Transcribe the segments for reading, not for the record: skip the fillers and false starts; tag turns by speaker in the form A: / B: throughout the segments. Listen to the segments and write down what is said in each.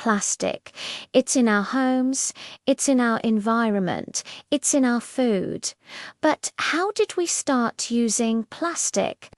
A: plastic. It's in our homes, it's in our environment, it's in our food. But how did we start using plastic?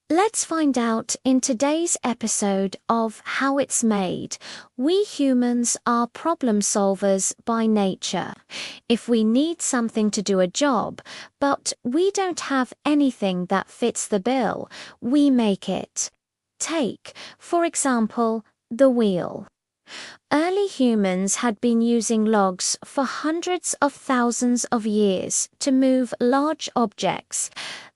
A: Let's find out in today's episode of How It's Made. We humans are problem solvers by nature. If we need something to do a job, but we don't have anything that fits the bill, we make it. Take, for example, the wheel. Early humans had been using logs for hundreds of thousands of years to move large objects.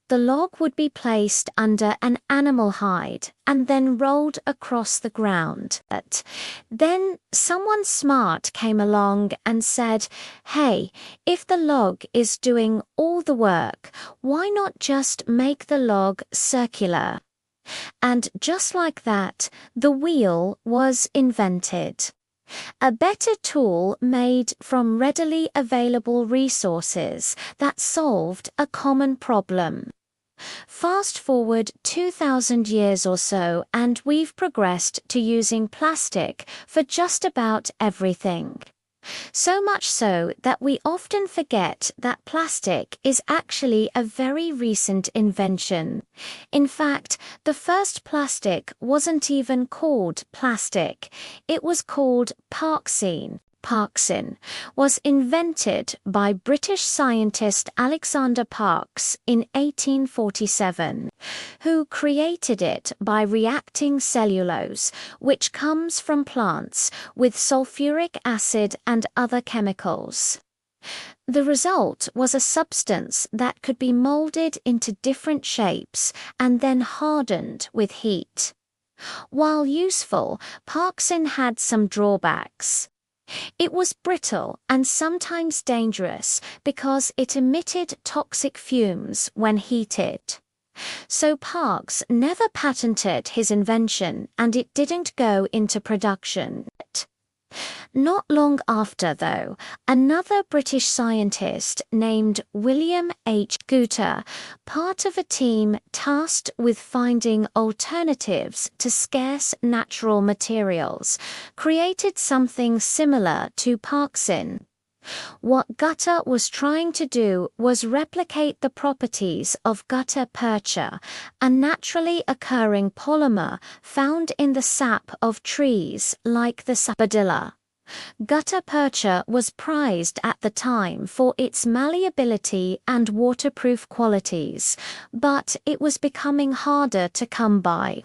A: The log would be placed under an animal hide and then rolled across the ground. Then someone smart came along and said, "Hey, if the log is doing all the work, why not just make the log circular?" And just like that, the wheel was invented. A better tool made from readily available resources that solved a common problem. Fast forward 2,000 years or so and we've progressed to using plastic for just about everything. So much so that we often forget that plastic is actually a very recent invention. In fact, the first plastic wasn't even called plastic. It was called Parksin. Parksin was invented by British scientist Alexander Parkes in 1847, who created it by reacting cellulose, which comes from plants, with sulfuric acid and other chemicals. The result was a substance that could be molded into different shapes and then hardened with heat. While useful, Parksin had some drawbacks. It was brittle and sometimes dangerous because it emitted toxic fumes when heated. So Parkes never patented his invention and it didn't go into production. Not long after, though, another British scientist named William H. Guter, part of a team tasked with finding alternatives to scarce natural materials, created something similar to Parksin. What gutta was trying to do was replicate the properties of gutta percha, a naturally occurring polymer found in the sap of trees like the sapodilla. Gutta percha was prized at the time for its malleability and waterproof qualities, but it was becoming harder to come by.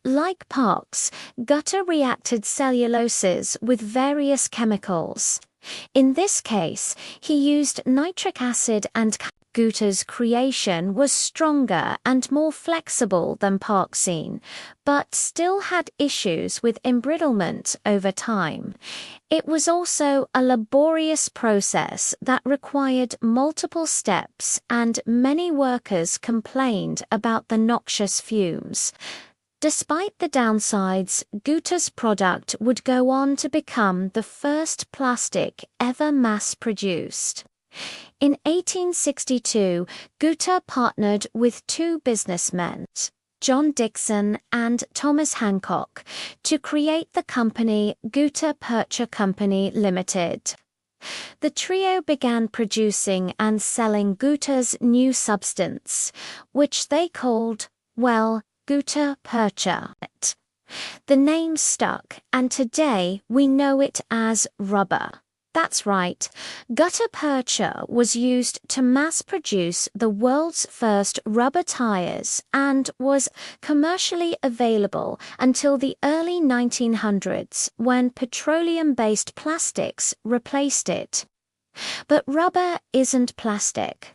A: Like Parkes, Guter reacted celluloses with various chemicals. In this case, he used nitric acid and Guter's creation was stronger and more flexible than Parksin, but still had issues with embrittlement over time. It was also a laborious process that required multiple steps, and many workers complained about the noxious fumes. Despite the downsides, Guter's product would go on to become the first plastic ever mass-produced. In 1862, Guter partnered with two businessmen, John Dixon and Thomas Hancock, to create the company Gutta Percha Company Limited. The trio began producing and selling Guter's new substance, which they called, Gutta Percha. The name stuck, and today we know it as rubber. That's right, gutta percha was used to mass-produce the world's first rubber tires and was commercially available until the early 1900s when petroleum-based plastics replaced it. But rubber isn't plastic.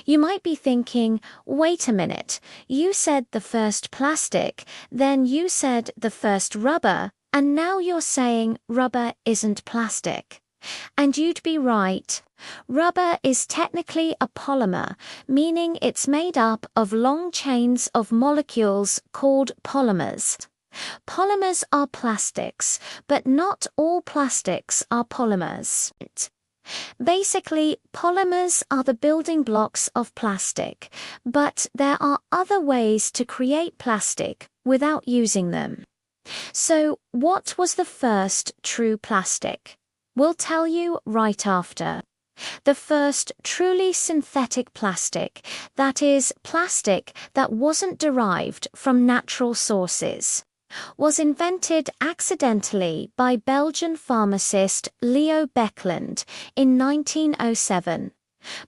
A: You might be thinking, wait a minute, you said the first plastic, then you said the first rubber, and now you're saying rubber isn't plastic. And you'd be right. Rubber is technically a polymer, meaning it's made up of long chains of molecules called polymers. Polymers are plastics, but not all plastics are polymers. Basically, polymers are the building blocks of plastic, but there are other ways to create plastic without using them. So, what was the first true plastic? We'll tell you right after. The first truly synthetic plastic, that is, plastic that wasn't derived from natural sources, was invented accidentally by Belgian pharmacist Leo Beckland in 1907.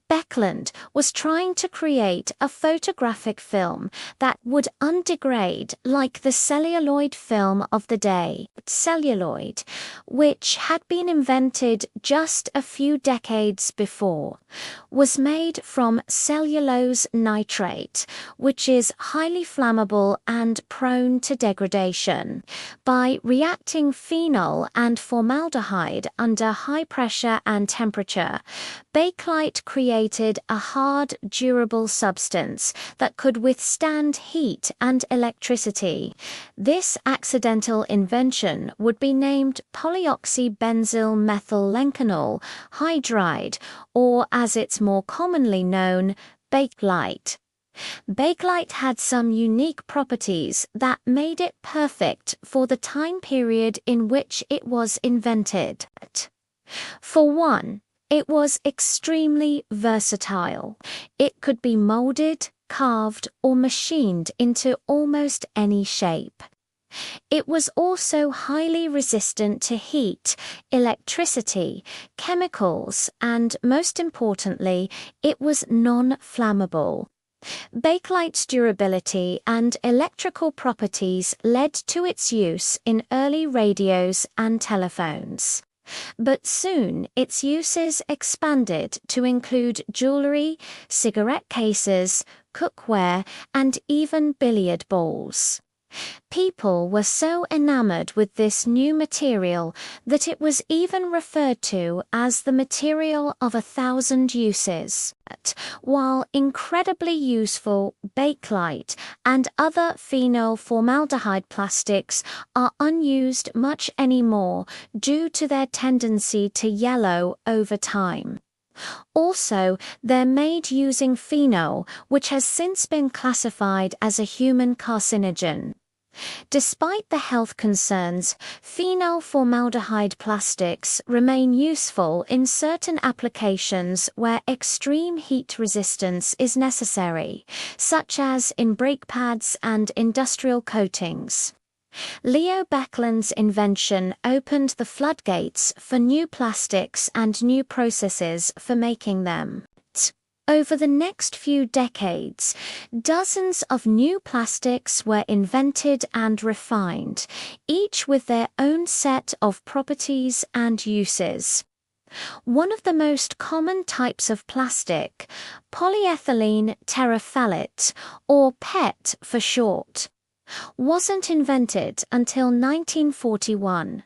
A: Beckland was trying to create a photographic film that would undegrade like the celluloid film of the day, celluloid, which had been invented just a few decades before, was made from cellulose nitrate, which is highly flammable and prone to degradation. By reacting phenol and formaldehyde under high pressure and temperature, Bakelite created a hard, durable substance that could withstand heat and electricity. This accidental invention would be named polyoxybenzyl methyllencanol hydride, or as it's more commonly known, Bakelite. Bakelite had some unique properties that made it perfect for the time period in which it was invented. For one, it was extremely versatile. It could be molded, carved, or machined into almost any shape. It was also highly resistant to heat, electricity, chemicals, and most importantly, it was non-flammable. Bakelite's durability and electrical properties led to its use in early radios and telephones. But soon its uses expanded to include jewelry, cigarette cases, cookware, and even billiard balls. People were so enamored with this new material that it was even referred to as the material of 1,000 uses. While incredibly useful, Bakelite and other phenol formaldehyde plastics are unused much anymore due to their tendency to yellow over time. Also, they're made using phenol, which has since been classified as a human carcinogen. Despite the health concerns, phenol formaldehyde plastics remain useful in certain applications where extreme heat resistance is necessary, such as in brake pads and industrial coatings. Leo Beckland's invention opened the floodgates for new plastics and new processes for making them. Over the next few decades, dozens of new plastics were invented and refined, each with their own set of properties and uses. One of the most common types of plastic, polyethylene terephthalate, or PET for short, wasn't invented until 1941.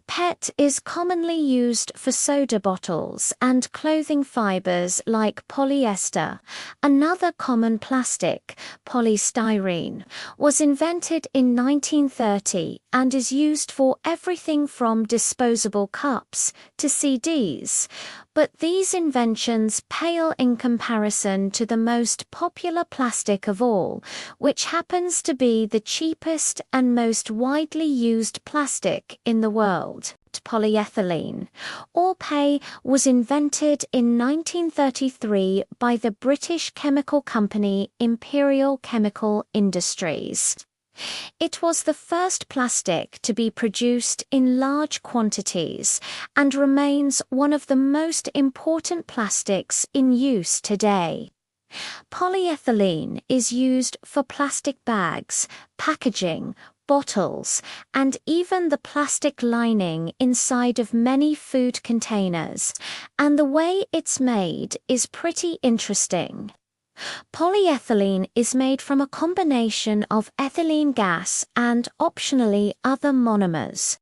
A: PET is commonly used for soda bottles and clothing fibers like polyester. Another common plastic, polystyrene, was invented in 1930 and is used for everything from disposable cups to CDs. But these inventions pale in comparison to the most popular plastic of all, which happens to be the cheapest and most widely used plastic in the world. Polyethylene, or PE, was invented in 1933 by the British chemical company Imperial Chemical Industries. It was the first plastic to be produced in large quantities and remains one of the most important plastics in use today. Polyethylene is used for plastic bags, packaging, bottles, and even the plastic lining inside of many food containers, and the way it's made is pretty interesting. Polyethylene is made from a combination of ethylene gas and optionally other monomers.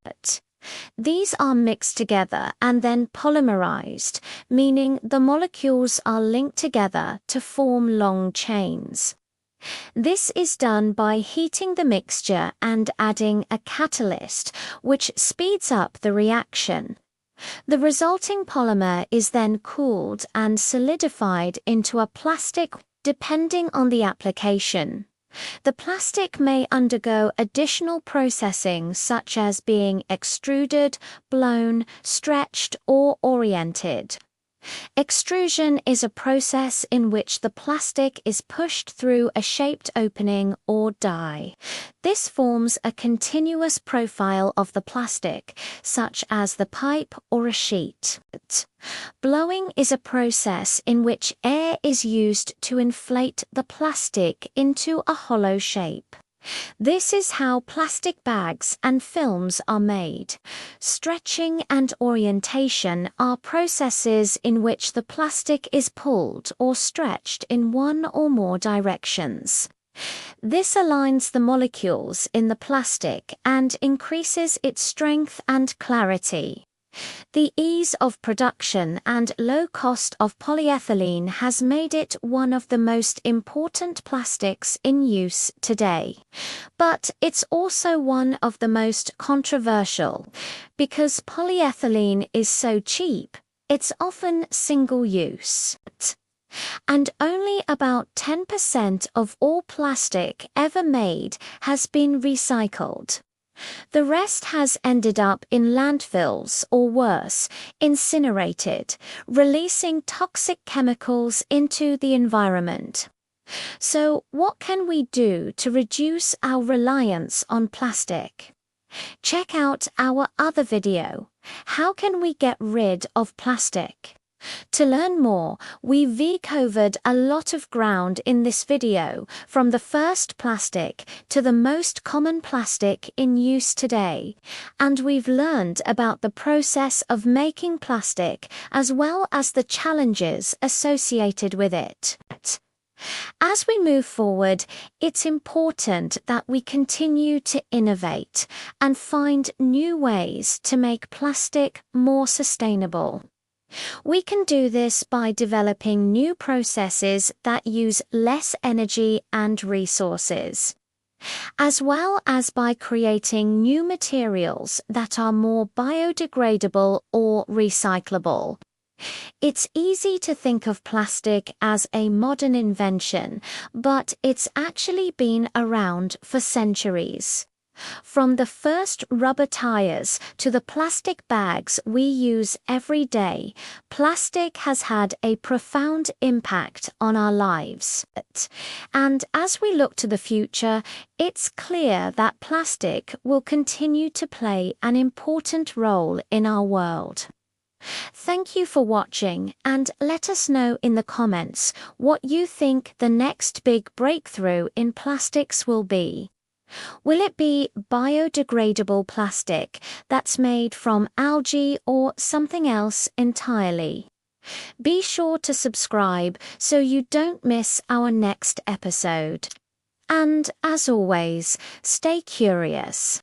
A: These are mixed together and then polymerized, meaning the molecules are linked together to form long chains. This is done by heating the mixture and adding a catalyst, which speeds up the reaction. The resulting polymer is then cooled and solidified into a plastic depending on the application. The plastic may undergo additional processing such as being extruded, blown, stretched, or oriented. Extrusion is a process in which the plastic is pushed through a shaped opening or die. This forms a continuous profile of the plastic, such as the pipe or a sheet. Blowing is a process in which air is used to inflate the plastic into a hollow shape. This is how plastic bags and films are made. Stretching and orientation are processes in which the plastic is pulled or stretched in one or more directions. This aligns the molecules in the plastic and increases its strength and clarity. The ease of production and low cost of polyethylene has made it one of the most important plastics in use today. But it's also one of the most controversial. Because polyethylene is so cheap, it's often single-use. And only about 10% of all plastic ever made has been recycled. The rest has ended up in landfills or worse, incinerated, releasing toxic chemicals into the environment. So, what can we do to reduce our reliance on plastic? Check out our other video, How Can We Get Rid of Plastic? To learn more, we've covered a lot of ground in this video, from the first plastic to the most common plastic in use today, and we've learned about the process of making plastic as well as the challenges associated with it. As we move forward, it's important that we continue to innovate and find new ways to make plastic more sustainable. We can do this by developing new processes that use less energy and resources, as well as by creating new materials that are more biodegradable or recyclable. It's easy to think of plastic as a modern invention, but it's actually been around for centuries. From the first rubber tires to the plastic bags we use every day, plastic has had a profound impact on our lives. And as we look to the future, it's clear that plastic will continue to play an important role in our world. Thank you for watching, and let us know in the comments what you think the next big breakthrough in plastics will be. Will it be biodegradable plastic that's made from algae or something else entirely? Be sure to subscribe so you don't miss our next episode. And as always, stay curious.